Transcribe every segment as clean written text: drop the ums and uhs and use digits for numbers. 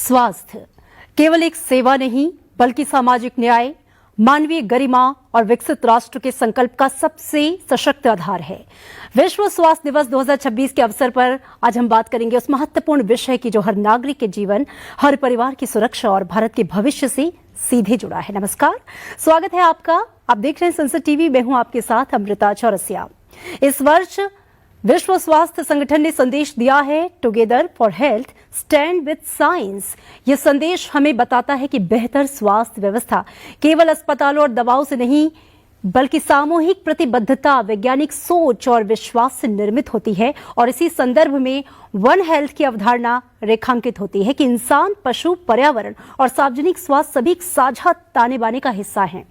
स्वास्थ्य केवल एक सेवा नहीं बल्कि सामाजिक न्याय, मानवीय गरिमा और विकसित राष्ट्र के संकल्प का सबसे सशक्त आधार है। विश्व स्वास्थ्य दिवस 2026 के अवसर पर आज हम बात करेंगे उस महत्वपूर्ण विषय की जो हर नागरिक के जीवन, हर परिवार की सुरक्षा और भारत के भविष्य से सीधे जुड़ा है। नमस्कार, स्वागत है आपका। आप देख रहे हैं संसद टीवी। मैं हूं आपके साथ अमृता चौरसिया। इस वर्ष विश्व स्वास्थ्य संगठन ने संदेश दिया है, together for health stand with science. ये संदेश हमें बताता है कि बेहतर स्वास्थ्य व्यवस्था केवल अस्पतालों और दवाओं से नहीं बल्कि सामूहिक प्रतिबद्धता, वैज्ञानिक सोच और विश्वास से निर्मित होती है। और इसी संदर्भ में वन हेल्थ की अवधारणा रेखांकित होती है कि इंसान, पशु, पर्यावरण और सार्वजनिक स्वास्थ्य सभी एक साझा ताने बाने का हिस्सा हैं।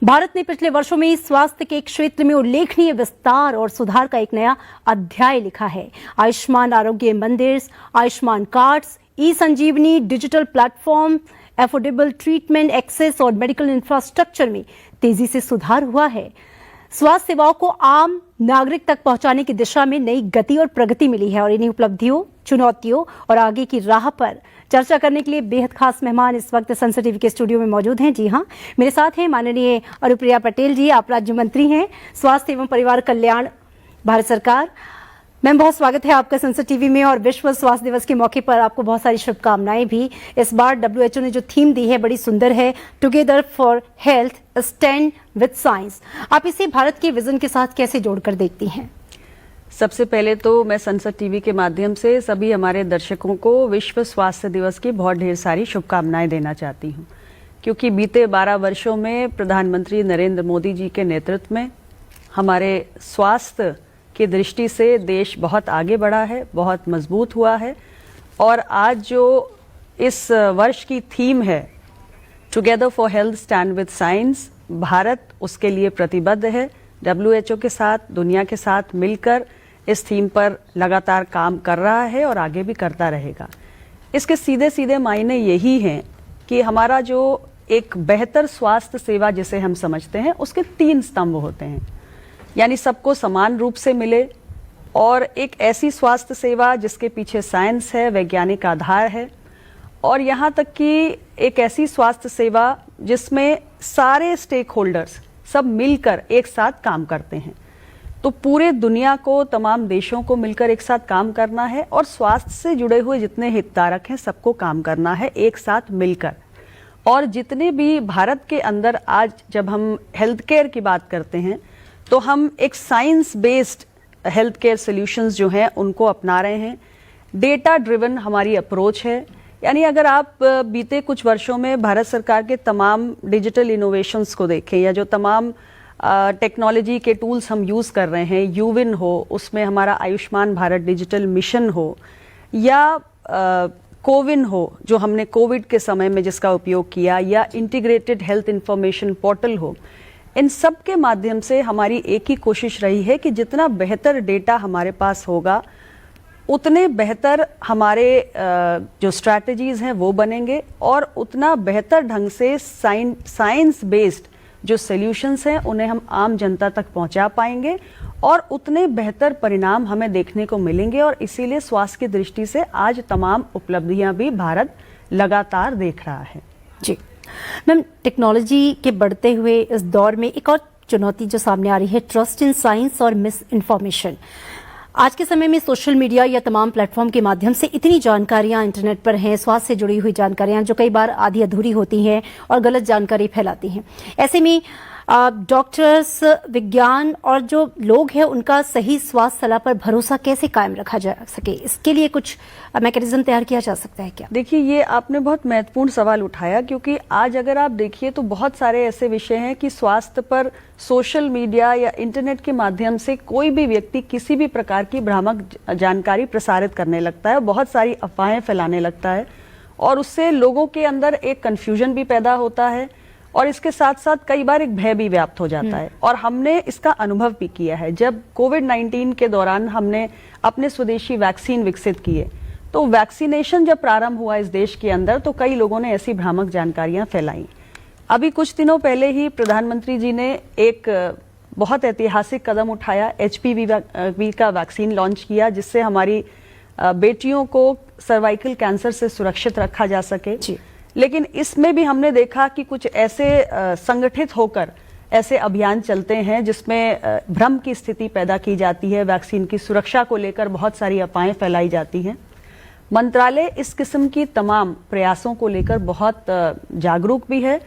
भारत ने पिछले वर्षों में स्वास्थ्य के क्षेत्र में उल्लेखनीय विस्तार और सुधार का एक नया अध्याय लिखा है। Ayushman Arogya Mandir, Ayushman cards, e Sanjeevani, digital platform, affordable treatment access और मेडिकल इंफ्रास्ट्रक्चर में तेजी से सुधार हुआ है। स्वास्थ्य सेवाओं को आम नागरिक तक पहुंचाने की दिशा में नई गति और प्रगति मिली है। और इन्हीं उपलब्धियों, चुनौतियों और आगे की राह पर चर्चा करने के लिए बेहद खास मेहमान इस वक्त संसद टीवी के स्टूडियो में मौजूद हैं। जी हाँ, मेरे साथ हैं माननीय अनुप्रिया पटेल जी। आप राज्य मंत्री हैं स्वास्थ्य एवं परिवार कल्याण, भारत सरकार। मैम, बहुत स्वागत है आपका संसद टीवी में। और विश्व स्वास्थ्य दिवस के मौके पर आपको बहुत सारी शुभकामनाएं भी। इस बार WHO ने जो थीम दी है बड़ी सुंदर है, together for health stand with science. आप इसे भारत के विजन के साथ कैसे जोड़कर देखती हैं? सबसे पहले तो मैं संसद टीवी के माध्यम से सभी हमारे दर्शकों को विश्व स्वास्थ्य दिवस की बहुत ढेर सारी शुभकामनाएं देना चाहती हूँ, क्योंकि बीते 12 वर्षों में प्रधानमंत्री नरेंद्र मोदी जी के नेतृत्व में हमारे स्वास्थ्य की दृष्टि से देश बहुत आगे बढ़ा है, बहुत मजबूत हुआ है। और आज जो इस वर्ष की थीम है, together for health stand with science, Bharat उसके लिए प्रतिबद्ध है। WHO के साथ, दुनिया के साथ मिलकर इस थीम पर लगातार काम कर रहा है और आगे भी करता रहेगा। इसके सीधे सीधे मायने यही हैं कि हमारा जो एक बेहतर स्वास्थ्य सेवा जिसे हम समझते हैं, उसके 3 स्तंभ होते हैं। यानी सबको समान रूप से मिले और एक ऐसी स्वास्थ्य सेवा जिसके पीछे साइंस है, वैज्ञानिक आधार है, और यहाँ तक कि एक ऐसी स्वास्थ्य सेवा जिसमें सारे स्टेक होल्डर्स सब मिलकर एक साथ काम करते हैं। तो पूरे दुनिया को, तमाम देशों को मिलकर एक साथ काम करना है और स्वास्थ्य से जुड़े हुए जितने हितधारक हैं सबको काम करना है एक साथ मिलकर। और जितने भी भारत के अंदर आज जब हम हेल्थ केयर की बात करते हैं तो हम एक science based health care solutions जो हैं उनको अपना रहे हैं। डेटा ड्रिवन हमारी अप्रोच है। यानी अगर आप बीते कुछ वर्षों में भारत सरकार के तमाम डिजिटल इनोवेशंस को देखें या जो तमाम टेक्नोलॉजी के टूल्स हम यूज़ कर रहे हैं, यूविन हो, उसमें हमारा आयुष्मान भारत डिजिटल मिशन हो, या कोविन हो जो हमने कोविड के समय में जिसका उपयोग किया, या इंटीग्रेटेड हेल्थ इंफॉर्मेशन पोर्टल हो, इन सब के माध्यम से हमारी एक ही कोशिश रही है कि जितना बेहतर डेटा हमारे पास होगा उतने बेहतर हमारे जो स्ट्रैटेजीज हैं वो बनेंगे और उतना बेहतर ढंग से साइंस बेस्ड जो सॉल्यूशंस हैं उन्हें हम आम जनता तक पहुंचा पाएंगे और उतने बेहतर परिणाम हमें देखने को मिलेंगे। और इसीलिए स्वास्थ्य की दृष्टि से आज तमाम उपलब्धियां भी भारत लगातार देख रहा है। जी मैम, टेक्नोलॉजी के बढ़ते हुए इस दौर में एक और चुनौती जो सामने आ रही है, ट्रस्ट इन साइंस और मिस इन्फॉर्मेशन। आज के समय में सोशल मीडिया या तमाम प्लेटफॉर्म के माध्यम से इतनी जानकारियां इंटरनेट पर हैं, स्वास्थ्य से जुड़ी हुई जानकारियां जो कई बार आधी अधूरी होती हैं और गलत जानकारी फैलाती हैं। ऐसे में डॉक्टर्स, विज्ञान और जो लोग हैं उनका सही स्वास्थ्य सलाह पर भरोसा कैसे कायम रखा जा सके, इसके लिए कुछ मैकेनिज्म तैयार किया जा सकता है क्या? देखिए, ये आपने बहुत महत्वपूर्ण सवाल उठाया, क्योंकि आज अगर आप देखिए तो बहुत सारे ऐसे विषय हैं कि स्वास्थ्य पर सोशल मीडिया या इंटरनेट के माध्यम से कोई भी व्यक्ति किसी भी प्रकार की भ्रामक जानकारी प्रसारित करने लगता है, बहुत सारी अफवाहें फैलाने लगता है और उससे लोगों के अंदर एक कंफ्यूजन भी पैदा होता है और इसके साथ साथ कई बार एक भय भी व्याप्त हो जाता है। और हमने इसका अनुभव भी किया है। जब कोविड-19 के दौरान हमने अपने स्वदेशी वैक्सीन विकसित किए तो वैक्सीनेशन जब प्रारंभ हुआ इस देश के अंदर तो कई लोगों ने ऐसी भ्रामक जानकारियां फैलाई। अभी कुछ दिनों पहले ही प्रधानमंत्री जी ने एक बहुत ऐतिहासिक कदम उठाया, HPV का वैक्सीन लॉन्च किया, जिससे हमारी बेटियों को सर्वाइकल कैंसर से सुरक्षित रखा जा सके। जी। लेकिन इसमें भी हमने देखा कि कुछ ऐसे संगठित होकर ऐसे अभियान चलते हैं जिसमें भ्रम की स्थिति पैदा की जाती है, वैक्सीन की सुरक्षा को लेकर बहुत सारी अफवाहें फैलाई जाती हैं। मंत्रालय इस किस्म की तमाम प्रयासों को लेकर बहुत जागरूक भी है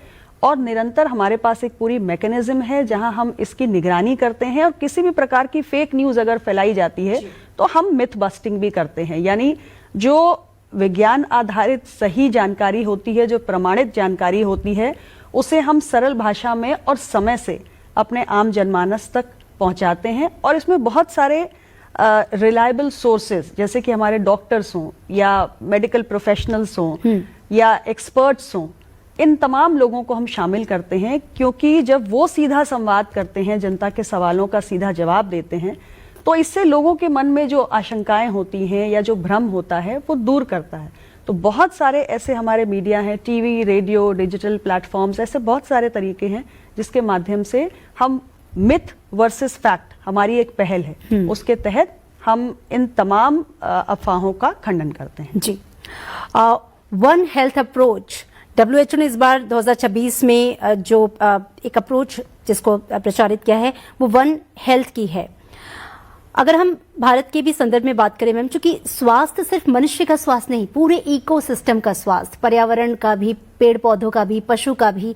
और निरंतर हमारे पास एक पूरी मैकेनिज्म है जहां हम इसकी निगरानी करते हैं और किसी भी प्रकार की फेक न्यूज अगर फैलाई जाती है तो हम मिथ बस्टिंग भी करते हैं। यानी जो विज्ञान आधारित सही जानकारी होती है, जो प्रमाणित जानकारी होती है, उसे हम सरल भाषा में और समय से अपने आम जनमानस तक पहुंचाते हैं। और इसमें बहुत सारे रिलायबल सोर्सेज जैसे कि हमारे डॉक्टर्स हों या मेडिकल प्रोफेशनल्स हों या एक्सपर्ट्स हों, इन तमाम लोगों को हम शामिल करते हैं, क्योंकि जब वो सीधा संवाद करते हैं, जनता के सवालों का सीधा जवाब देते हैं, तो इससे लोगों के मन में जो आशंकाएं होती हैं या जो भ्रम होता है वो दूर करता है। तो बहुत सारे ऐसे हमारे मीडिया हैं, टीवी, रेडियो, डिजिटल प्लेटफॉर्म्स, ऐसे बहुत सारे तरीके हैं जिसके माध्यम से हम मिथ वर्सेस फैक्ट, हमारी एक पहल है, उसके तहत हम इन तमाम अफवाहों का खंडन करते हैं। जी। वन हेल्थ अप्रोच, WHO ने इस बार 2026 में जो एक अप्रोच जिसको प्रचारित किया है वो वन हेल्थ की है। अगर हम भारत के भी संदर्भ में बात करें मैम, चूंकि स्वास्थ्य सिर्फ मनुष्य का स्वास्थ्य नहीं, पूरे इकोसिस्टम का स्वास्थ्य, पर्यावरण का भी, पेड़ पौधों का भी, पशु का भी,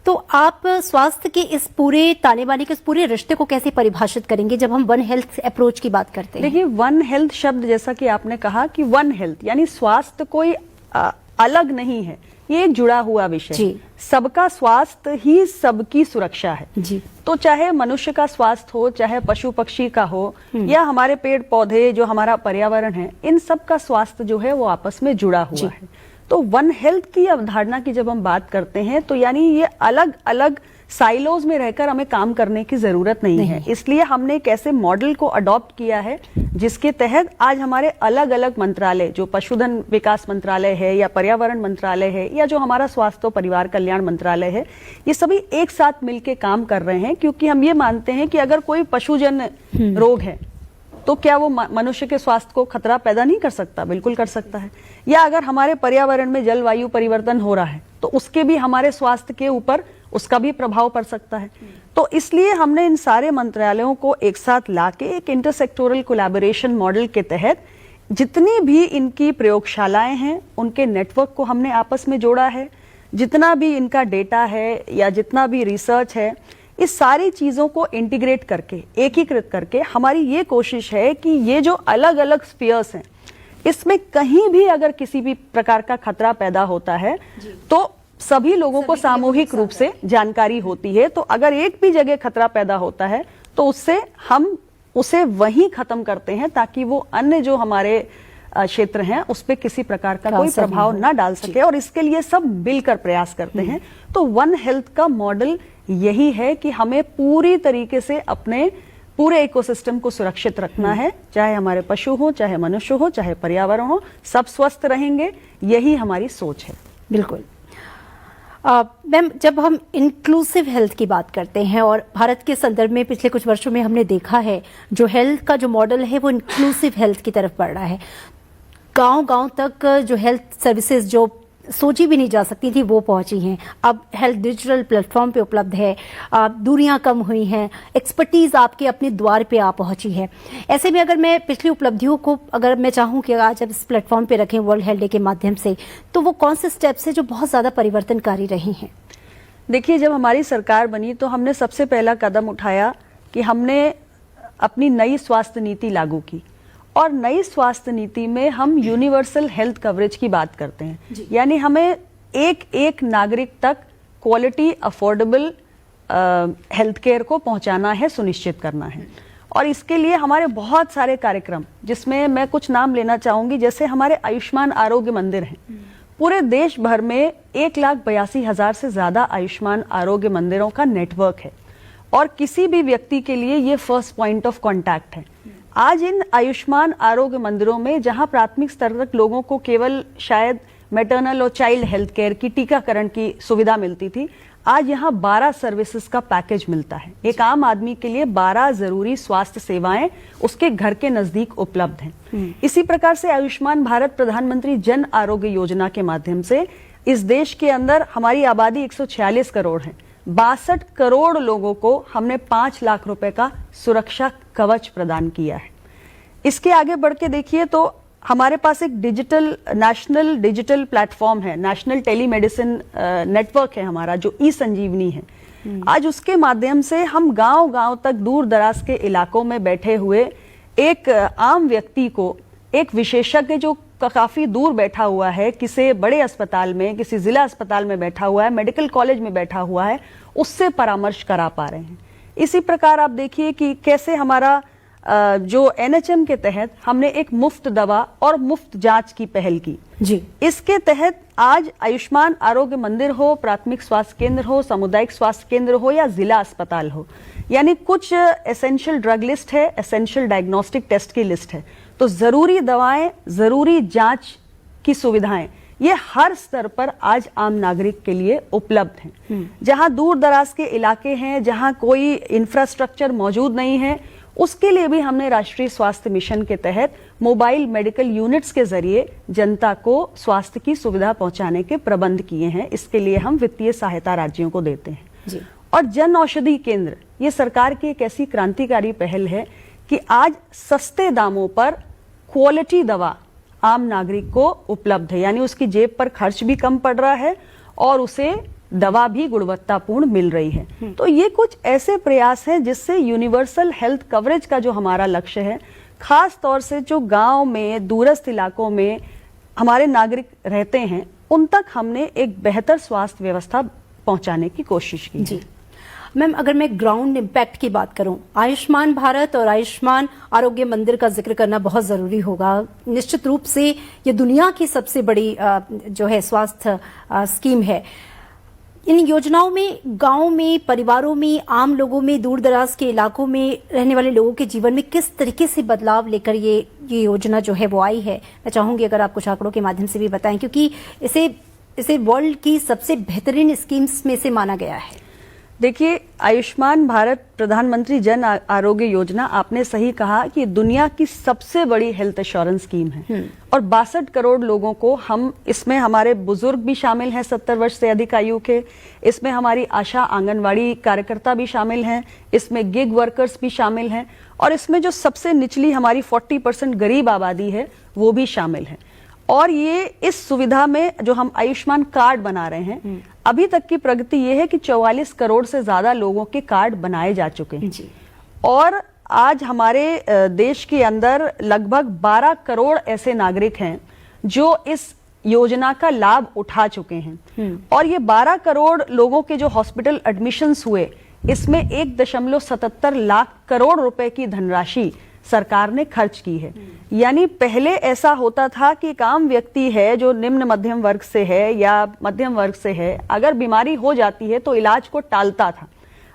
तो आप स्वास्थ्य के इस पूरे ताने बाने के इस पूरे रिश्ते को कैसे परिभाषित करेंगे जब हम वन हेल्थ अप्रोच की बात करते हैं? देखिए, वन हेल्थ शब्द जैसा कि आपने कहा कि वन हेल्थ यानी स्वास्थ्य कोई अलग नहीं है, ये एक जुड़ा हुआ विषय है। सबका स्वास्थ्य ही सबकी सुरक्षा है जी। तो चाहे मनुष्य का स्वास्थ्य हो, चाहे पशु पक्षी का हो, या हमारे पेड़ पौधे, जो हमारा पर्यावरण है, इन सब का स्वास्थ्य जो है वो आपस में जुड़ा हुआ है। तो वन हेल्थ की अवधारणा की जब हम बात करते हैं तो यानी ये अलग अलग साइलोज में रहकर हमें काम करने की जरूरत नहीं है। इसलिए हमने एक ऐसे मॉडल को अडॉप्ट किया है जिसके तहत आज हमारे अलग अलग मंत्रालय, जो पशुधन विकास मंत्रालय है या पर्यावरण मंत्रालय है या जो हमारा स्वास्थ्य और परिवार कल्याण मंत्रालय है, ये सभी एक साथ मिलकर काम कर रहे हैं। क्योंकि हम ये मानते हैं कि अगर कोई पशुजन्य रोग है तो क्या वो मनुष्य के स्वास्थ्य को खतरा पैदा नहीं कर सकता? बिल्कुल कर सकता है। या अगर हमारे पर्यावरण में जलवायु परिवर्तन हो रहा है तो उसके भी हमारे स्वास्थ्य के ऊपर उसका भी प्रभाव पड़ सकता है। तो इसलिए हमने इन सारे मंत्रालयों को एक साथ लाके एक इंटरसेक्टोरल कोलैबोरेशन मॉडल के तहत जितनी भी इनकी प्रयोगशालाएं हैं उनके नेटवर्क को हमने आपस में जोड़ा है। जितना भी इनका डेटा है या जितना भी रिसर्च है, इस सारी चीजों को इंटीग्रेट करके, एकीकृत करके हमारी ये कोशिश है कि ये जो अलग अलग स्फीयर्स हैं, इसमें कहीं भी अगर किसी भी प्रकार का खतरा पैदा होता है तो सभी लोगों को सामूहिक रूप से जानकारी होती है। तो अगर एक भी जगह खतरा पैदा होता है तो उससे हम उसे वहीं खत्म करते हैं ताकि वो अन्य जो हमारे क्षेत्र हैं उस पर किसी प्रकार का कोई प्रभाव ना डाल सके। और इसके लिए सब मिलकर प्रयास करते हैं। तो वन हेल्थ का मॉडल यही है कि हमें पूरी तरीके से अपने पूरे इकोसिस्टम को सुरक्षित रखना है, चाहे हमारे पशु हो, चाहे मनुष्य हो, चाहे पर्यावरण हो, सब स्वस्थ रहेंगे, यही हमारी सोच है। बिल्कुल। मैम, जब हम इंक्लूसिव हेल्थ की बात करते हैं और भारत के संदर्भ में पिछले कुछ वर्षों में हमने देखा है जो हेल्थ का जो मॉडल है वो इंक्लूसिव हेल्थ की तरफ बढ़ रहा है। गांव-गांव तक जो हेल्थ सर्विसेज जो सोची भी नहीं जा सकती थी वो पहुंची हैं। अब हेल्थ डिजिटल प्लेटफॉर्म पे उपलब्ध है, दूरियां कम हुई हैं, एक्सपर्टीज आपके अपने द्वार पे आ पहुंची है। ऐसे में अगर मैं पिछली उपलब्धियों को अगर मैं चाहूं कि आज अब इस प्लेटफॉर्म पे रखें वर्ल्ड हेल्थ डे के माध्यम से, तो वो कौन से स्टेप्स है जो बहुत ज्यादा परिवर्तनकारी रहे हैं? देखिए, जब हमारी सरकार बनी तो हमने सबसे पहला कदम उठाया कि हमने अपनी नई स्वास्थ्य नीति लागू की। और नई स्वास्थ्य नीति में हम यूनिवर्सल हेल्थ कवरेज की बात करते हैं, यानी हमें एक एक नागरिक तक क्वालिटी अफोर्डेबल हेल्थ केयर को पहुंचाना है, सुनिश्चित करना है। और इसके लिए हमारे बहुत सारे कार्यक्रम, जिसमें मैं कुछ नाम लेना चाहूंगी, जैसे हमारे आयुष्मान आरोग्य मंदिर हैं। पूरे देश भर में 1,82,000 से ज्यादा आयुष्मान आरोग्य मंदिरों का नेटवर्क है और किसी भी व्यक्ति के लिए ये फर्स्ट पॉइंट ऑफ कॉन्टैक्ट है। आज इन आयुष्मान आरोग्य मंदिरों में, जहां प्राथमिक स्तर तक लोगों को केवल शायद मैटरनल और चाइल्ड हेल्थ केयर की टीकाकरण की सुविधा मिलती थी, आज यहाँ 12 सर्विसेज का पैकेज मिलता है। एक आम आदमी के लिए 12 जरूरी स्वास्थ्य सेवाएं उसके घर के नजदीक उपलब्ध हैं। इसी प्रकार से आयुष्मान भारत प्रधानमंत्री जन आरोग्य योजना के माध्यम से इस देश के अंदर हमारी आबादी 146 करोड़ है, 62 करोड़ लोगों को हमने 5 लाख रुपए का सुरक्षा कवच प्रदान किया है। इसके आगे बढ़ के देखिए तो हमारे पास एक नेशनल डिजिटल प्लेटफॉर्म है, नेशनल टेलीमेडिसिन नेटवर्क है हमारा, जो ई संजीवनी है। आज उसके माध्यम से हम गांव गांव तक, दूर दराज के इलाकों में बैठे हुए एक आम व्यक्ति को, एक विशेषज्ञ जो काफी दूर बैठा हुआ है, किसी बड़े अस्पताल में, किसी जिला अस्पताल में बैठा हुआ है, मेडिकल कॉलेज में बैठा हुआ है, उससे परामर्श करा पा रहे हैं। इसी प्रकार आप देखिए कि कैसे हमारा जो NHM के तहत हमने एक मुफ्त दवा और मुफ्त जांच की पहल की जी। इसके तहत आज आयुष्मान आरोग्य मंदिर हो, प्राथमिक स्वास्थ्य केंद्र हो, सामुदायिक स्वास्थ्य केंद्र हो या जिला अस्पताल हो, यानी कुछ एसेंशियल ड्रग लिस्ट है, एसेंशियल डायग्नोस्टिक टेस्ट की लिस्ट है, तो जरूरी दवाएं, जरूरी जांच की सुविधाएं ये हर स्तर पर आज आम नागरिक के लिए उपलब्ध हैं। जहां दूर दराज के इलाके हैं, जहां कोई इंफ्रास्ट्रक्चर मौजूद नहीं है, उसके लिए भी हमने राष्ट्रीय स्वास्थ्य मिशन के तहत मोबाइल मेडिकल यूनिट्स के जरिए जनता को स्वास्थ्य की सुविधा पहुंचाने के प्रबंध किए हैं। इसके लिए हम वित्तीय सहायता राज्यों को देते हैं जी। और जन औषधि केंद्र ये सरकार की एक ऐसी क्रांतिकारी पहल है कि आज सस्ते दामों पर क्वालिटी दवा आम नागरिक को उपलब्ध है, यानी उसकी जेब पर खर्च भी कम पड़ रहा है और उसे दवा भी गुणवत्तापूर्ण मिल रही है। तो ये कुछ ऐसे प्रयास हैं जिससे यूनिवर्सल हेल्थ कवरेज का जो हमारा लक्ष्य है, खास तौर से जो गांव में, दूरस्थ इलाकों में हमारे नागरिक रहते हैं, उन तक हमने एक बेहतर स्वास्थ्य व्यवस्था पहुंचाने की कोशिश की जी। मैम, अगर मैं ग्राउंड इम्पैक्ट की बात करूं, आयुष्मान भारत और आयुष्मान आरोग्य मंदिर का जिक्र करना बहुत जरूरी होगा। निश्चित रूप से ये दुनिया की सबसे बड़ी जो है स्वास्थ्य स्कीम है। इन योजनाओं में गांव में, परिवारों में, आम लोगों में, दूर दराज के इलाकों में रहने वाले लोगों के जीवन में किस तरीके से बदलाव लेकर ये योजना जो है वो आई है, मैं चाहूंगी अगर आप कुछ आंकड़ों के माध्यम से भी बताएं, क्योंकि इसे वर्ल्ड की सबसे बेहतरीन स्कीम्स में से माना गया है। देखिए, आयुष्मान भारत प्रधानमंत्री जन आरोग्य योजना, आपने सही कहा कि दुनिया की सबसे बड़ी हेल्थ इंश्योरेंस स्कीम है और 62 करोड़ लोगों को हम, इसमें हमारे बुजुर्ग भी शामिल हैं 70 वर्ष से अधिक आयु के, इसमें हमारी आशा आंगनवाड़ी कार्यकर्ता भी शामिल हैं, इसमें गिग वर्कर्स भी शामिल हैं और इसमें जो सबसे निचली हमारी 40% गरीब आबादी है वो भी शामिल है। और ये इस सुविधा में जो हम आयुष्मान कार्ड बना रहे हैं, अभी तक की प्रगति ये है कि 44 करोड़ से ज्यादा लोगों के कार्ड बनाए जा चुके हैं जी। और आज हमारे देश के अंदर लगभग 12 करोड़ ऐसे नागरिक हैं जो इस योजना का लाभ उठा चुके हैं। और ये 12 करोड़ लोगों के जो हॉस्पिटल एडमिशन्स हुए, इसमें 1.77 लाख करोड़ रुपए की धनराशि सरकार ने खर्च की है। यानी पहले ऐसा होता था कि एक आम व्यक्ति है जो निम्न मध्यम वर्ग से है या मध्यम वर्ग से है, अगर बीमारी हो जाती है तो इलाज को टालता था।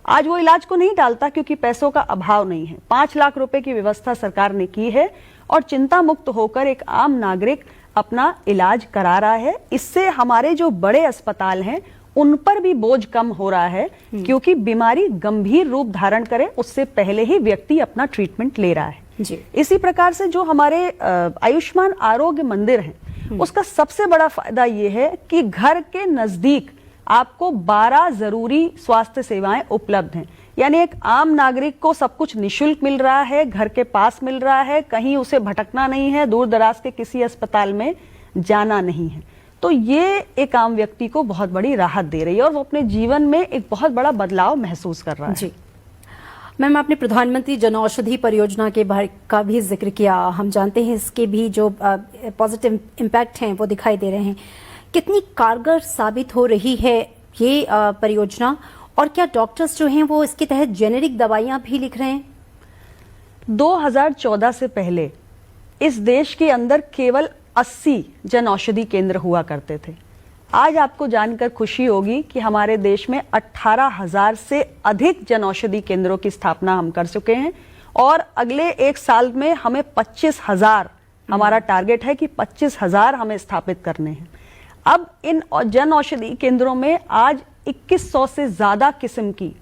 आज वो इलाज को नहीं टालता क्योंकि पैसों का अभाव नहीं है। 5 लाख रुपए की व्यवस्था सरकार ने की है और चिंता मुक्त होकर एक आम नागरिक अपना इलाज करा रहा है। इससे हमारे जो बड़े अस्पताल हैं उन पर भी बोझ कम हो रहा है, क्योंकि बीमारी गंभीर रूप धारण करे उससे पहले ही व्यक्ति अपना ट्रीटमेंट ले रहा है जी। इसी प्रकार से जो हमारे आयुष्मान आरोग्य मंदिर है, उसका सबसे बड़ा फायदा यह है कि घर के नजदीक आपको 12 जरूरी स्वास्थ्य सेवाएं उपलब्ध हैं। यानी एक आम नागरिक को सब कुछ निशुल्क मिल रहा है, घर के पास मिल रहा है, कहीं उसे भटकना नहीं है, दूर दराज के किसी अस्पताल में जाना नहीं है। तो ये एक आम व्यक्ति को बहुत बड़ी राहत दे रही है और वो अपने जीवन में एक बहुत बड़ा बदलाव महसूस कर रहा है जी। मैम, आपने प्रधानमंत्री जन औषधि परियोजना के का भी जिक्र किया। हम जानते हैं इसके भी जो पॉजिटिव इम्पैक्ट हैं वो दिखाई दे रहे हैं। कितनी कारगर साबित हो रही है ये परियोजना, और क्या डॉक्टर्स जो हैं वो इसके तहत जेनेरिक दवाइयां भी लिख रहे हैं? 2014 से पहले इस देश के अंदर केवल 80 जन औषधि केंद्र हुआ करते थे। आज आपको जानकर खुशी होगी कि हमारे देश में 18,000 से अधिक जन औषधि केंद्रों की स्थापना हम कर चुके हैं और अगले 1 साल में हमें 25,000, हमारा टारगेट है कि 25,000 हमें स्थापित करने हैं। अब इन जन औषधि केंद्रों में आज 2100 से ज्यादा किस्म की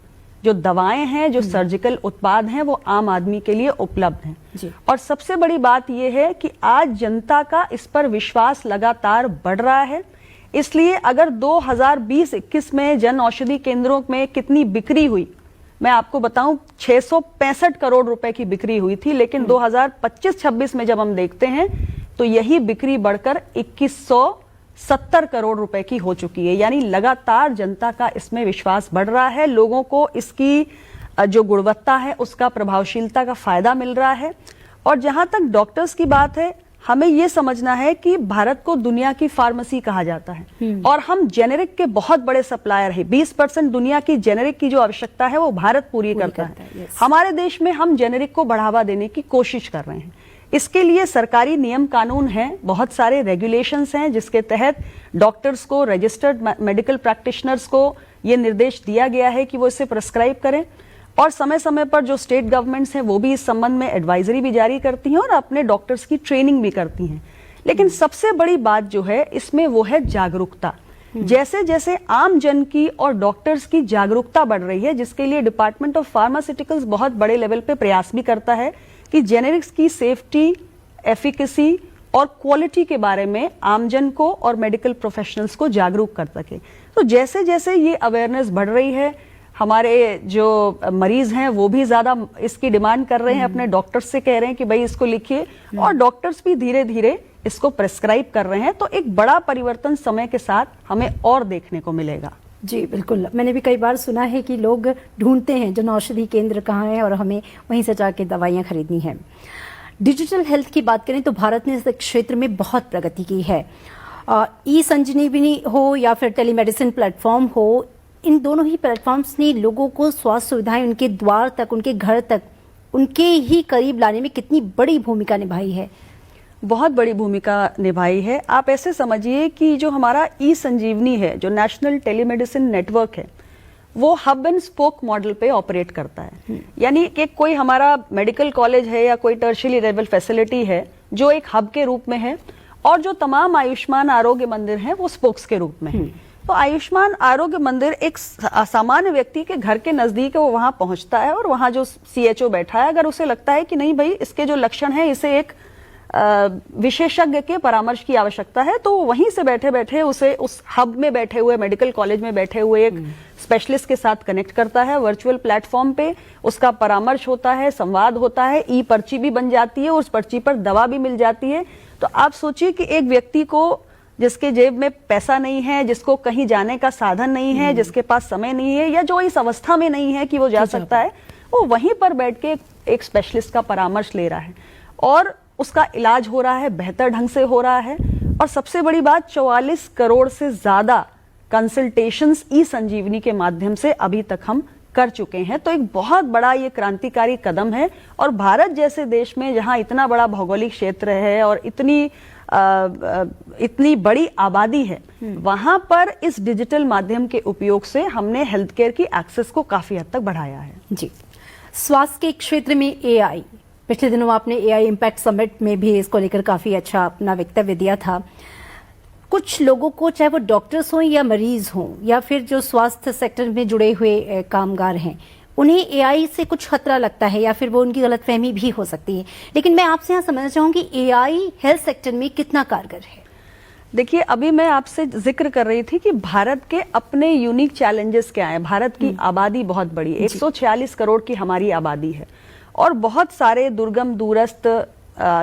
जो दवाएं हैं, जो सर्जिकल उत्पाद हैं, वो आम आदमी के लिए उपलब्ध हैं जी। और सबसे बड़ी बात यह है कि आज जनता का इस पर विश्वास लगातार बढ़ रहा है। इसलिए अगर 2020-21 में जन औषधि केंद्रों में कितनी बिक्री हुई, मैं आपको बताऊं 665 करोड़ रुपए की बिक्री हुई थी, लेकिन 2025-26 में जब हम देखते हैं तो यही बिक्री बढ़कर 2170 करोड़ रुपए की हो चुकी है। यानी लगातार जनता का इसमें विश्वास बढ़ रहा है, लोगों को इसकी जो गुणवत्ता है उसका, प्रभावशीलता का फायदा मिल रहा है। और जहां तक डॉक्टर्स की बात है, हमें यह समझना है कि भारत को दुनिया की फार्मेसी कहा जाता है और हम जेनेरिक के बहुत बड़े सप्लायर हैं। 20% दुनिया की जेनेरिक की जो आवश्यकता है वो भारत पूरी करता है। हमारे देश में हम जेनेरिक को बढ़ावा देने की कोशिश कर रहे हैं। इसके लिए सरकारी नियम कानून हैं, बहुत सारे रेगुलेशंस हैं, जिसके तहत डॉक्टर्स को, रजिस्टर्ड मेडिकल प्रैक्टिशनर्स को ये निर्देश दिया गया है कि वो इसे प्रिस्क्राइब करें। और समय समय पर जो स्टेट गवर्नमेंट्स हैं वो भी इस संबंध में एडवाइजरी भी जारी करती हैं और अपने डॉक्टर्स की ट्रेनिंग भी करती हैं। लेकिन सबसे बड़ी बात जो है इसमें वो है जागरूकता। जैसे जैसे आम जन की और डॉक्टर्स की जागरूकता बढ़ रही है, जिसके लिए डिपार्टमेंट ऑफ फार्मास्यूटिकल्स बहुत बड़े लेवल पे प्रयास भी करता है कि जेनेरिक्स की सेफ्टी, एफिकेसी और क्वालिटी के बारे में आमजन को और मेडिकल प्रोफेशनल्स को जागरूक कर सके। तो जैसे जैसे ये अवेयरनेस बढ़ रही है, हमारे जो मरीज हैं वो भी ज्यादा इसकी डिमांड कर रहे हैं, अपने डॉक्टर्स से कह रहे हैं कि भाई इसको लिखिए, और डॉक्टर्स भी धीरे धीरे इसको प्रेस्क्राइब कर रहे हैं। तो एक बड़ा परिवर्तन समय के साथ हमें और देखने को मिलेगा। जी बिल्कुल, मैंने भी कई बार सुना है कि लोग ढूंढते हैं जन औषधि केंद्र कहाँ है और हमें वहीं से जाके दवाइयाँ खरीदनी है। डिजिटल हेल्थ की बात करें तो भारत ने इस क्षेत्र में बहुत प्रगति की है। ई संजीवनी हो या फिर टेलीमेडिसिन प्लेटफॉर्म हो, इन दोनों ही प्लेटफॉर्म्स ने लोगों को स्वास्थ्य सुविधाएं उनके द्वार तक, उनके घर तक, उनके ही करीब लाने में कितनी बड़ी भूमिका निभाई है। बहुत बड़ी भूमिका निभाई है। आप ऐसे समझिए कि जो हमारा ई संजीवनी है, जो नेशनल टेलीमेडिसिन नेटवर्क है, वो हब एंड स्पोक मॉडल पे ऑपरेट करता है। यानी कि कोई हमारा मेडिकल कॉलेज है या कोई टर्शियरी लेवल फैसिलिटी है जो एक हब के रूप में है, और जो तमाम आयुष्मान आरोग्य मंदिर हैं वो स्पोक्स के रूप में है। तो आयुष्मान आरोग्य मंदिर एक सामान्य व्यक्ति के घर के नजदीक है, वो वहां पहुंचता है और वहां जो CHO बैठा है, अगर उसे लगता है कि नहीं भाई इसके जो लक्षण है, इसे एक विशेषज्ञ के परामर्श की आवश्यकता है, तो वहीं से बैठे बैठे उसे उस हब में बैठे हुए, मेडिकल कॉलेज में बैठे हुए एक स्पेशलिस्ट के साथ कनेक्ट करता है। वर्चुअल प्लेटफॉर्म पे उसका परामर्श होता है, संवाद होता है, ई पर्ची भी बन जाती है, उस पर्ची पर दवा भी मिल जाती है। तो आप सोचिए कि एक व्यक्ति को, जिसके जेब में पैसा नहीं है, जिसको कहीं जाने का साधन नहीं है, जिसके पास समय नहीं है, या जो इस अवस्था में नहीं है कि वो जा सकता है, वो वहीं पर बैठ के एक स्पेशलिस्ट का परामर्श ले रहा है और उसका इलाज हो रहा है, बेहतर ढंग से हो रहा है। और सबसे बड़ी बात, 44 करोड़ से ज्यादा कंसल्टेशंस ई संजीवनी के माध्यम से अभी तक हम कर चुके हैं। तो एक बहुत बड़ा ये क्रांतिकारी कदम है। और भारत जैसे देश में, जहां इतना बड़ा भौगोलिक क्षेत्र है और इतनी बड़ी आबादी है, वहां पर इस डिजिटल माध्यम के उपयोग से हमने हेल्थ केयर की एक्सेस को काफी हद तक बढ़ाया है। जी, स्वास्थ्य के क्षेत्र में AI, पिछले दिनों आपने AI इम्पैक्ट समिट में भी इसको लेकर काफी अच्छा अपना वक्तव्य दिया था। कुछ लोगों को, चाहे वो डॉक्टर्स हों या मरीज हों या फिर जो स्वास्थ्य सेक्टर में जुड़े हुए कामगार हैं, उन्हें AI से कुछ खतरा लगता है या फिर वो उनकी गलतफहमी भी हो सकती है। लेकिन मैं आपसे यहाँ समझना चाहूंगी AI हेल्थ सेक्टर में कितना कारगर है। देखिए, अभी मैं आपसे जिक्र कर रही थी कि भारत के अपने यूनिक चैलेंजेस क्या हैं। भारत की आबादी बहुत बड़ी, 146 करोड़ की हमारी आबादी है और बहुत सारे दुर्गम, दूरस्थ,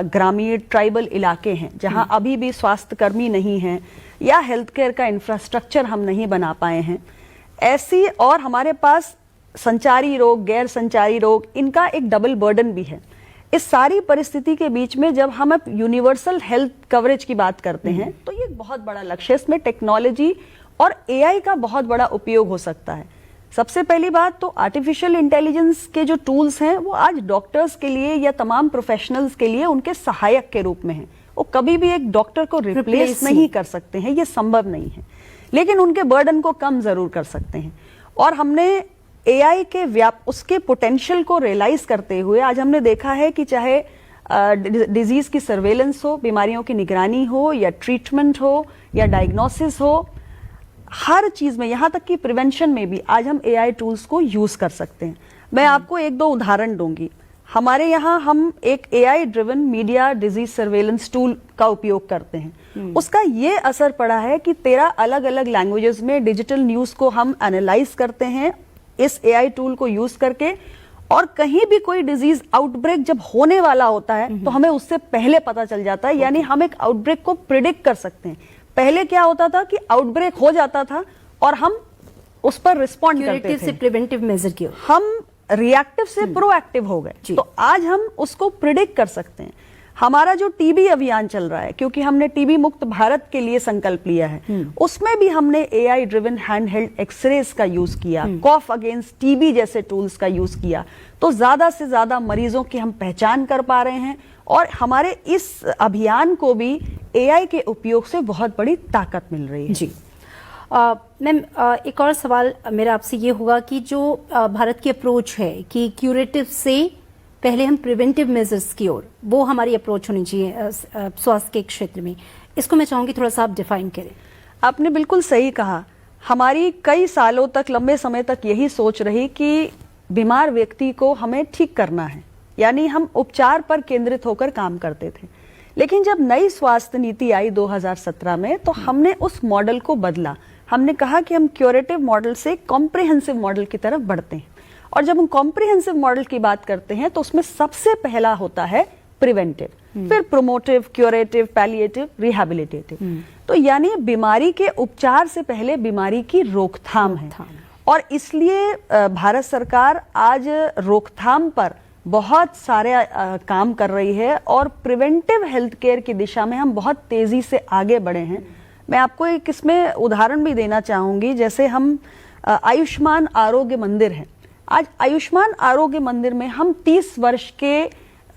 ग्रामीण, ट्राइबल इलाके हैं जहां अभी भी स्वास्थ्य कर्मी नहीं हैं या हेल्थ केयर का इंफ्रास्ट्रक्चर हम नहीं बना पाए हैं। ऐसी, और हमारे पास संचारी रोग, गैर संचारी रोग, इनका एक डबल बर्डन भी है। इस सारी परिस्थिति के बीच में जब हम अब यूनिवर्सल हेल्थ कवरेज की बात करते हैं तो ये एक बहुत बड़ा लक्ष्य है। इसमें टेक्नोलॉजी और AI का बहुत बड़ा उपयोग हो सकता है। सबसे पहली बात तो आर्टिफिशियल इंटेलिजेंस के जो टूल्स हैं वो आज डॉक्टर्स के लिए या तमाम प्रोफेशनल्स के लिए उनके सहायक के रूप में हैं। वो कभी भी एक डॉक्टर को रिप्लेस नहीं कर सकते हैं, ये संभव नहीं है, लेकिन उनके बर्डन को कम जरूर कर सकते हैं। और हमने AI के उसके पोटेंशियल को रियलाइज करते हुए आज हमने देखा है कि चाहे डिजीज की सर्वेलेंस हो, बीमारियों की निगरानी हो, या ट्रीटमेंट हो, या डायग्नोसिस हो, हर चीज में, यहाँ तक कि प्रिवेंशन में भी आज हम एआई टूल्स को यूज कर सकते हैं। मैं आपको एक दो उदाहरण दूंगी। हमारे यहाँ हम एक AI driven media disease surveillance tool का उपयोग करते हैं। उसका ये असर पड़ा है कि 13 अलग अलग लैंग्वेजेस में डिजिटल न्यूज को हम एनालाइज करते हैं इस एआई टूल को यूज करके, और कहीं भी कोई डिजीज आउटब्रेक जब होने वाला होता है तो हमें उससे पहले पता चल जाता है, यानी हम एक आउटब्रेक को प्रिडिक्ट कर सकते हैं। पहले क्या होता था कि आउटब्रेक हो जाता था और हम उस पर रिस्पॉन्ड करते थे, से प्रिवेंटिव मेजर की हम रिएक्टिव से प्रोएक्टिव हो गए। तो आज हम उसको प्रिडिक्ट कर सकते हैं। हमारा जो टीबी अभियान चल रहा है, क्योंकि हमने टीबी मुक्त भारत के लिए संकल्प लिया है, उसमें भी हमने AI driven hand held x-rays का यूज किया, कॉफ अगेंस्ट टीबी जैसे टूल्स का यूज किया, तो ज्यादा से ज्यादा मरीजों की हम पहचान कर पा रहे हैं। और हमारे इस अभियान को भी एआई के उपयोग से बहुत बड़ी ताकत मिल रही है। जी मैम, एक और सवाल मेरा आपसे ये होगा कि जो भारत की अप्रोच है कि क्यूरेटिव से पहले हम प्रिवेंटिव मेजर्स की ओर, वो हमारी अप्रोच होनी चाहिए स्वास्थ्य के क्षेत्र में, इसको मैं चाहूंगी थोड़ा सा आप डिफाइन करें। आपने बिल्कुल सही कहा। हमारी कई सालों तक, लंबे समय तक यही सोच रही कि बीमार व्यक्ति को हमें ठीक करना है, यानी हम उपचार पर केंद्रित होकर काम करते थे। लेकिन जब नई स्वास्थ्य नीति आई 2017 में, तो हमने उस मॉडल को बदला। हमने कहा कि हम क्यूरेटिव मॉडल से कॉम्प्रिहेंसिव मॉडल की तरफ बढ़ते हैं, और जब हम कॉम्प्रिहेंसिव मॉडल की बात करते हैं तो उसमें सबसे पहला होता है प्रिवेंटिव, फिर प्रोमोटिव, क्यूरेटिव, पैलिएटिव, रिहैबिलिटेटिव। तो यानी बीमारी के उपचार से पहले बीमारी की रोकथाम है, और इसलिए भारत सरकार आज रोकथाम पर बहुत सारे काम कर रही है, और प्रिवेंटिव हेल्थ केयर की दिशा में हम बहुत तेजी से आगे बढ़े हैं। मैं आपको एक इसमें उदाहरण भी देना चाहूंगी। जैसे हम आयुष्मान आरोग्य मंदिर है, आज आयुष्मान आरोग्य मंदिर में हम 30 वर्ष के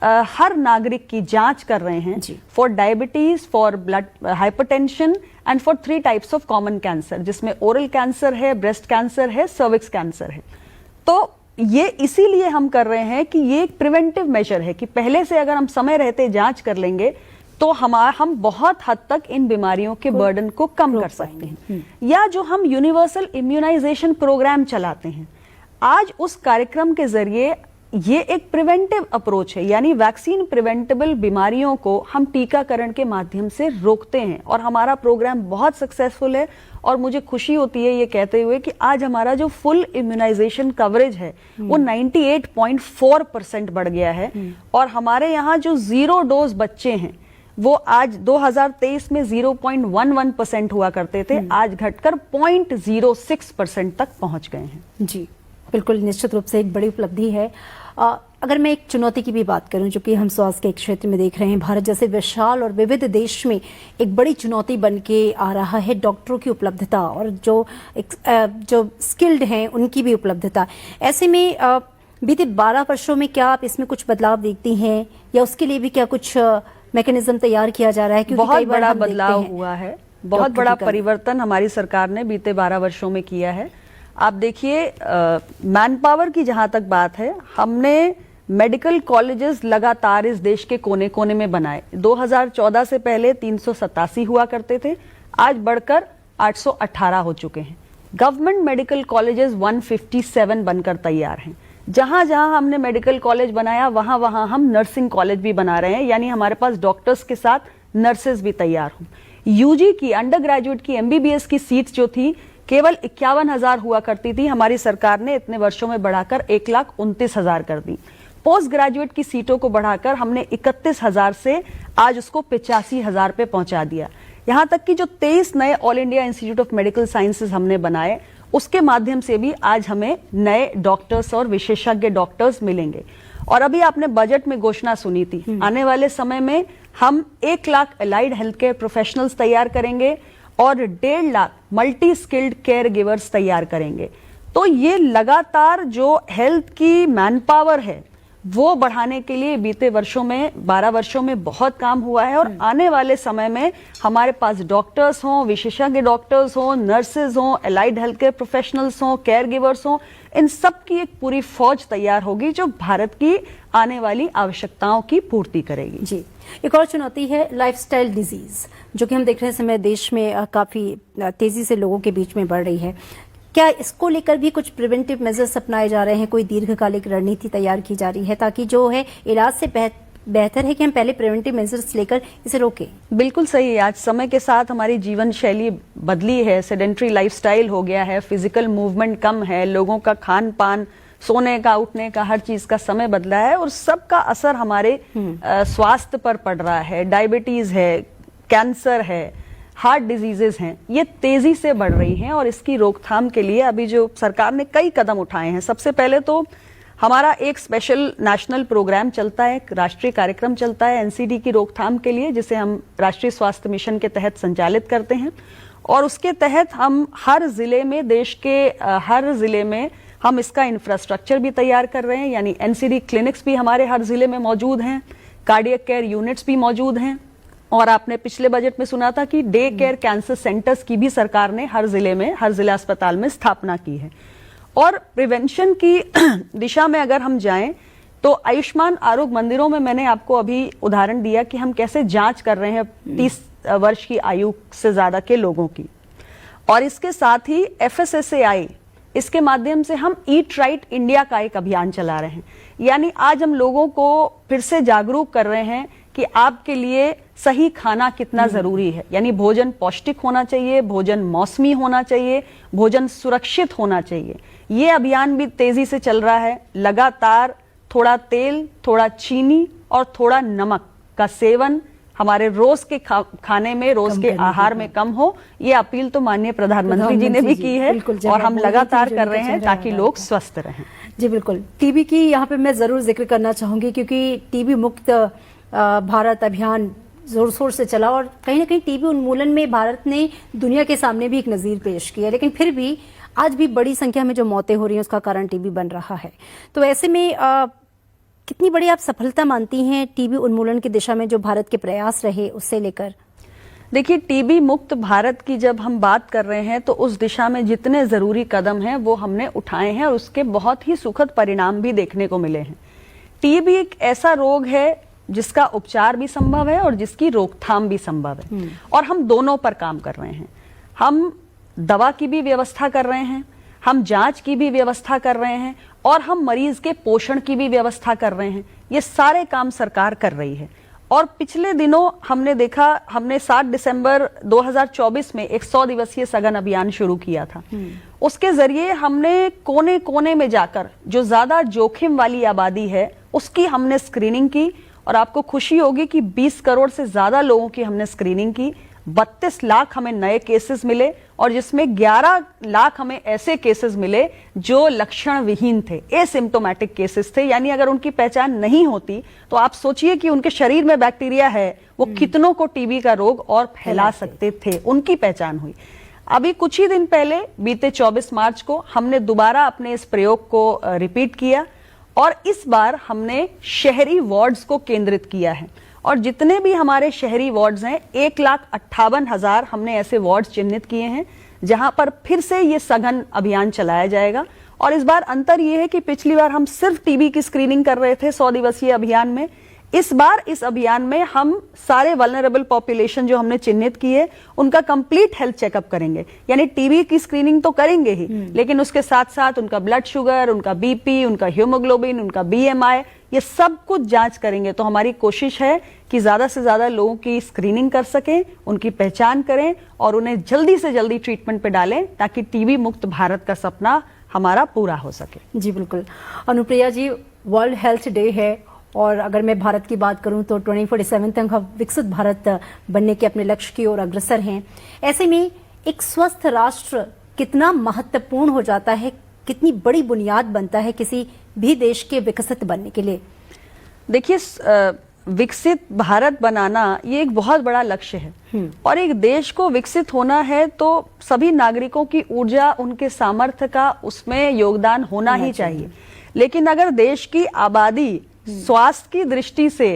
हर नागरिक की जांच कर रहे हैं for diabetes, for blood hypertension and for 3 types of common cancer, जिसमें ओरल कैंसर है, ब्रेस्ट कैंसर है, सर्विक्स कैंसर है। तो ये इसीलिए हम कर रहे हैं कि ये एक प्रिवेंटिव मेजर है कि पहले से अगर हम समय रहते जांच कर लेंगे तो हम बहुत हद तक इन बीमारियों के बर्डन को कम कर सकते हैं। या जो हम यूनिवर्सल इम्यूनाइजेशन प्रोग्राम चलाते हैं, आज उस कार्यक्रम के जरिए ये एक प्रिवेंटिव अप्रोच है, यानी वैक्सीन प्रिवेंटेबल बीमारियों को हम टीकाकरण के माध्यम से रोकते हैं, और हमारा प्रोग्राम बहुत सक्सेसफुल है। और मुझे खुशी होती है ये कहते हुए कि आज हमारा जो फुल इम्यूनाइजेशन कवरेज है वो 98.4% बढ़ गया है, और हमारे यहाँ जो 0 डोज बच्चे हैं वो आज 2023 में 0.11% हुआ करते थे, आज घटकर 0.06% तक पहुंच गए हैं। जी बिल्कुल, निश्चित रूप से एक बड़ी उपलब्धि है। अगर मैं एक चुनौती की भी बात करूं, जो कि हम स्वास्थ्य के क्षेत्र में देख रहे हैं, भारत जैसे विशाल और विविध देश में एक बड़ी चुनौती बन के आ रहा है डॉक्टरों की उपलब्धता, और जो स्किल्ड हैं उनकी भी उपलब्धता। ऐसे में बीते 12 वर्षों में क्या आप इसमें कुछ बदलाव देखती हैं, या उसके लिए भी क्या कुछ मैकेनिज्म तैयार किया जा रहा है? क्योंकि बहुत बड़ा बदलाव हुआ है, बहुत बड़ा परिवर्तन हमारी सरकार ने बीते 12 वर्षों में किया है। आप देखिए, मैन पावर की जहां तक बात है, हमने मेडिकल कॉलेजेस लगातार इस देश के कोने कोने में बनाए। 2014 से पहले 387 हुआ करते थे, आज बढ़कर 818 हो चुके हैं। गवर्नमेंट मेडिकल कॉलेजेस 157 बनकर तैयार हैं। जहां जहां हमने मेडिकल कॉलेज बनाया वहां वहां हम नर्सिंग कॉलेज भी बना रहे हैं, यानी हमारे पास डॉक्टर्स के साथ नर्सेज भी तैयार हों। यूजी की, अंडर ग्रेजुएट की, एमबीबीएस की सीट जो थी केवल 51,000 हुआ करती थी, हमारी सरकार ने इतने वर्षों में बढ़ाकर 1,29,000 कर दी। पोस्ट ग्रेजुएट की सीटों को बढ़ाकर हमने 31,000 से आज उसको 85,000 पे पहुंचा दिया। यहां तक कि जो 23 नए all India institute of medical sciences हमने बनाए, उसके माध्यम से भी आज हमें नए डॉक्टर्स और विशेषज्ञ डॉक्टर्स मिलेंगे। और अभी आपने बजट में घोषणा सुनी थी, आने वाले समय में हम 1 lakh allied health care professionals तैयार करेंगे और 1.5 lakh multi skilled care givers तैयार करेंगे। तो ये लगातार जो हेल्थ की मैन पावर है वो बढ़ाने के लिए बीते वर्षों में, 12 वर्षों में बहुत काम हुआ है, और आने वाले समय में हमारे पास डॉक्टर्स हों, विशेषज्ञ डॉक्टर्स हों, नर्सेज हों, अलाइड हेल्थ केयर प्रोफेशनल्स हों, केयर गिवर्स हों, इन सब की एक पूरी फौज तैयार होगी जो भारत की आने वाली आवश्यकताओं की पूर्ति करेगी। जी, एक और चुनौती है लाइफस्टाइल डिजीज, जो कि हम देख रहे हैं समय देश में काफी तेजी से लोगों के बीच में बढ़ रही है। क्या इसको लेकर भी कुछ प्रिवेंटिव मेजर्स अपनाए जा रहे हैं, कोई दीर्घकालिक रणनीति तैयार की जा रही है, ताकि जो है इलाज से बेहतर है कि हम पहले प्रिवेंटिव मेजर्स लेकर इसे रोकें? बिल्कुल सही है। आज समय के साथ हमारी जीवन शैली बदली है, सेडेंट्री लाइफस्टाइल हो गया है, फिजिकल मूवमेंट कम है, लोगों का खान पान, सोने का, उठने का, हर चीज का समय बदला है और सबका असर हमारे स्वास्थ्य पर पड़ रहा है। डायबिटीज है, कैंसर है, हार्ट डिजीजेस हैं, ये तेजी से बढ़ रही हैं और इसकी रोकथाम के लिए अभी जो सरकार ने कई कदम उठाए हैं। सबसे पहले तो हमारा एक स्पेशल नेशनल प्रोग्राम चलता है, एक राष्ट्रीय कार्यक्रम चलता है एनसीडी की रोकथाम के लिए, जिसे हम राष्ट्रीय स्वास्थ्य मिशन के तहत संचालित करते हैं और उसके तहत हम हर जिले में, देश के हर जिले में हम इसका इंफ्रास्ट्रक्चर भी तैयार कर रहे हैं। यानी एनसीडी क्लिनिक्स भी हमारे हर जिले में मौजूद हैं, कार्डियक केयर यूनिट्स भी मौजूद हैं और आपने पिछले बजट में सुना था कि डे केयर कैंसर सेंटर्स की भी सरकार ने हर जिले में, हर जिला अस्पताल में स्थापना की है। और प्रिवेंशन की दिशा में अगर हम जाएं तो आयुष्मान आरोग्य मंदिरों में मैंने आपको अभी उदाहरण दिया कि हम कैसे जांच कर रहे हैं 30 वर्ष की आयु से ज्यादा के लोगों की। और इसके साथ ही FSSAI, इसके माध्यम से हम ईट राइट इंडिया का एक अभियान चला रहे हैं। यानी आज हम लोगों को फिर से जागरूक कर रहे हैं कि आपके लिए सही खाना कितना जरूरी है। यानी भोजन पौष्टिक होना चाहिए, भोजन मौसमी होना चाहिए, भोजन सुरक्षित होना चाहिए। ये अभियान भी तेजी से चल रहा है। लगातार थोड़ा तेल, थोड़ा चीनी और थोड़ा नमक का सेवन हमारे रोज के खाने में, रोज के आहार में कम हो, ये अपील तो माननीय प्रधानमंत्री जी ने भी की है और हम लगातार कर रहे हैं ताकि लोग स्वस्थ रहें। जी बिल्कुल। टीबी की यहाँ पे मैं जरूर जिक्र करना चाहूंगी, क्योंकि टीबी मुक्त भारत अभियान जोर शोर से चला और कहीं ना कहीं टीबी उन्मूलन में भारत ने दुनिया के सामने भी एक नजीर पेश किया, लेकिन फिर भी आज भी बड़ी संख्या में जो मौतें हो रही हैं उसका कारण टीबी बन रहा है। तो ऐसे में कितनी बड़ी आप सफलता मानती हैं टीबी उन्मूलन की दिशा में जो भारत के प्रयास रहे उससे लेकर? देखिए, टीबी मुक्त भारत की जब हम बात कर रहे हैं तो उस दिशा में जितने जरूरी कदम हैं वो हमने उठाए हैं और उसके बहुत ही सुखद परिणाम भी देखने को मिले हैं। टीबी एक ऐसा रोग है जिसका उपचार भी संभव है और जिसकी रोकथाम भी संभव है और हम दोनों पर काम कर रहे हैं। हम दवा की भी व्यवस्था कर रहे हैं, हम जांच की भी व्यवस्था कर रहे हैं और हम मरीज के पोषण की भी व्यवस्था कर रहे हैं। ये सारे काम सरकार कर रही है। और पिछले दिनों हमने देखा, हमने 7 दिसंबर 2024 में एक 100 दिवसीय सघन अभियान शुरू किया था। उसके जरिए हमने कोने कोने में जाकर जो ज्यादा जोखिम वाली आबादी है उसकी हमने स्क्रीनिंग की और आपको खुशी होगी कि 20 करोड़ से ज्यादा लोगों की हमने स्क्रीनिंग की। 32 लाख हमें नए केसेस मिले और जिसमें 11 लाख हमें ऐसे केसेस मिले जो लक्षण विहीन थे, एसिम्प्टोमेटिक केसेस थे। यानी अगर उनकी पहचान नहीं होती तो आप सोचिए कि उनके शरीर में बैक्टीरिया है, वो कितनों को टीबी का रोग और फैला सकते थे, उनकी पहचान हुई। अभी कुछ ही दिन पहले बीते 24 मार्च को हमने दोबारा अपने इस प्रयोग को रिपीट किया और इस बार हमने शहरी वार्ड्स को केंद्रित किया है और जितने भी हमारे शहरी वार्ड्स हैं 1,58,000 हमने ऐसे वार्ड्स चिन्हित किए हैं जहां पर फिर से ये सघन अभियान चलाया जाएगा। और इस बार अंतर ये है कि पिछली बार हम सिर्फ टीबी की स्क्रीनिंग कर रहे थे 100 दिवसीय अभियान में। इस बार इस अभियान में हम सारे वल्नरेबल पॉपुलेशन जो हमने चिन्हित किए उनका कंप्लीट हेल्थ चेकअप करेंगे। यानी टीबी की स्क्रीनिंग तो करेंगे ही, लेकिन उसके साथ साथ उनका ब्लड शुगर, उनका बीपी, उनका हीमोग्लोबिन, उनका BMI, ये सब कुछ जांच करेंगे। तो हमारी कोशिश है कि ज्यादा से ज्यादा लोगों की स्क्रीनिंग कर सकें, उनकी पहचान करें और उन्हें जल्दी से जल्दी ट्रीटमेंट पे डालें ताकि टीबी मुक्त भारत का सपना हमारा पूरा हो सके। जी बिल्कुल। अनुप्रिया जी, वर्ल्ड हेल्थ डे है और अगर मैं भारत की बात करूं तो 2047 तक हम विकसित भारत बनने के अपने लक्ष्य की ओर अग्रसर हैं। ऐसे में एक स्वस्थ राष्ट्र कितना महत्वपूर्ण हो जाता है, कितनी बड़ी बुनियाद बनता है किसी भी देश के विकसित बनने के लिए? देखिए, विकसित भारत बनाना ये एक बहुत बड़ा लक्ष्य है और एक देश को विकसित होना है तो सभी नागरिकों की ऊर्जा, उनके सामर्थ्य का उसमें योगदान होना ही चाहिए। लेकिन अगर देश की आबादी स्वास्थ्य की दृष्टि से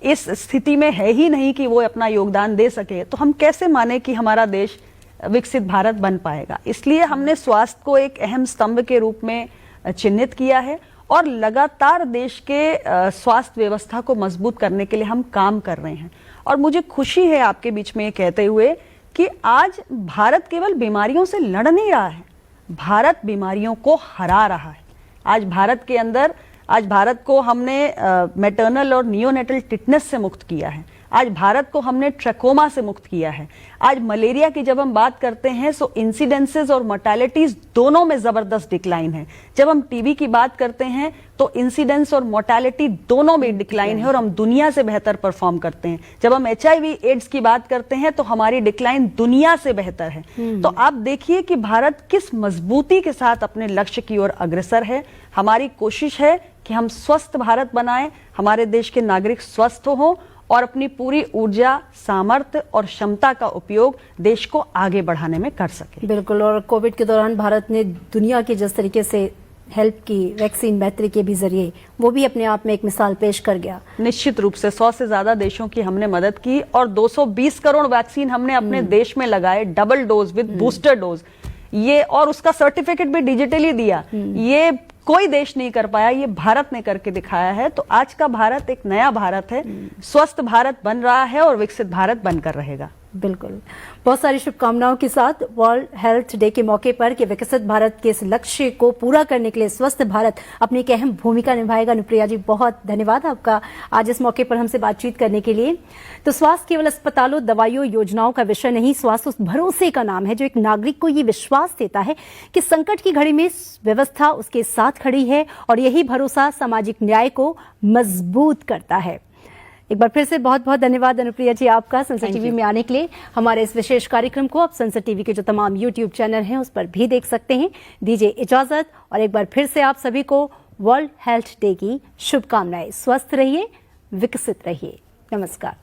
इस स्थिति में है ही नहीं कि वो अपना योगदान दे सके तो हम कैसे माने कि हमारा देश विकसित भारत बन पाएगा। इसलिए हमने स्वास्थ्य को एक अहम स्तंभ के रूप में चिन्हित किया है और लगातार देश के स्वास्थ्य व्यवस्था को मजबूत करने के लिए हम काम कर रहे हैं। और मुझे खुशी है आपके बीच में ये कहते हुए कि आज भारत केवल बीमारियों से लड़ नहीं रहा है, भारत बीमारियों को हरा रहा है। आज भारत को हमने मैटरनल और नियोनेटल टिटनेस से मुक्त किया है। आज भारत को हमने ट्रैकोमा से मुक्त किया है। आज मलेरिया की जब हम बात करते हैं सो इंसिडेंसेस और मोर्टेलिटीज दोनों में जबरदस्त डिक्लाइन है। जब हम टीबी की बात करते हैं तो इंसिडेंस और मोर्टेलिटी दोनों में डिक्लाइन है और हम दुनिया से बेहतर परफॉर्म करते हैं। जब हम HIV एड्स की बात करते हैं तो हमारी डिक्लाइन दुनिया से बेहतर है। तो आप देखिए कि भारत किस मजबूती के साथ अपने लक्ष्य की ओर अग्रसर है। हमारी कोशिश है कि हम स्वस्थ भारत बनाएं, हमारे देश के नागरिक स्वस्थ हों और अपनी पूरी ऊर्जा, सामर्थ्य और क्षमता का उपयोग देश को आगे बढ़ाने में कर सके। बिल्कुल। और कोविड के दौरान भारत ने दुनिया की जिस तरीके से हेल्प की, वैक्सीन मैत्री के भी जरिए, वो भी अपने आप में एक मिसाल पेश कर गया। निश्चित रूप से 100 से ज्यादा देशों की हमने मदद की और 220 करोड़ वैक्सीन हमने अपने देश में लगाए, double dose with booster dose. ये और उसका सर्टिफिकेट भी डिजिटली दिया। ये कोई देश नहीं कर पाया, ये भारत ने करके दिखाया है। तो आज का भारत एक नया भारत है, स्वस्थ भारत बन रहा है और विकसित भारत बनकर रहेगा। बिल्कुल। बहुत सारी शुभकामनाओं के साथ वर्ल्ड हेल्थ डे के मौके पर कि विकसित भारत के इस लक्ष्य को पूरा करने के लिए स्वस्थ भारत अपनी एक अहम भूमिका निभाएगा। अनुप्रिया जी, बहुत धन्यवाद आपका आज इस मौके पर हमसे बातचीत करने के लिए। तो स्वास्थ्य केवल अस्पतालों, दवाइयों, योजनाओं का विषय नहीं, स्वास्थ्य उस भरोसे का नाम है जो एक नागरिक को ये विश्वास देता है कि संकट की घड़ी में व्यवस्था उसके साथ खड़ी है और यही भरोसा सामाजिक न्याय को मजबूत करता है। एक बार फिर से बहुत बहुत धन्यवाद अनुप्रिया जी आपका संसद टीवी में आने के लिए। हमारे इस विशेष कार्यक्रम को आप संसद टीवी के जो तमाम यूट्यूब चैनल हैं उस पर भी देख सकते हैं। दीजिए इजाजत और एक बार फिर से आप सभी को वर्ल्ड हेल्थ डे की शुभकामनाएं। स्वस्थ रहिए, विकसित रहिए। नमस्कार।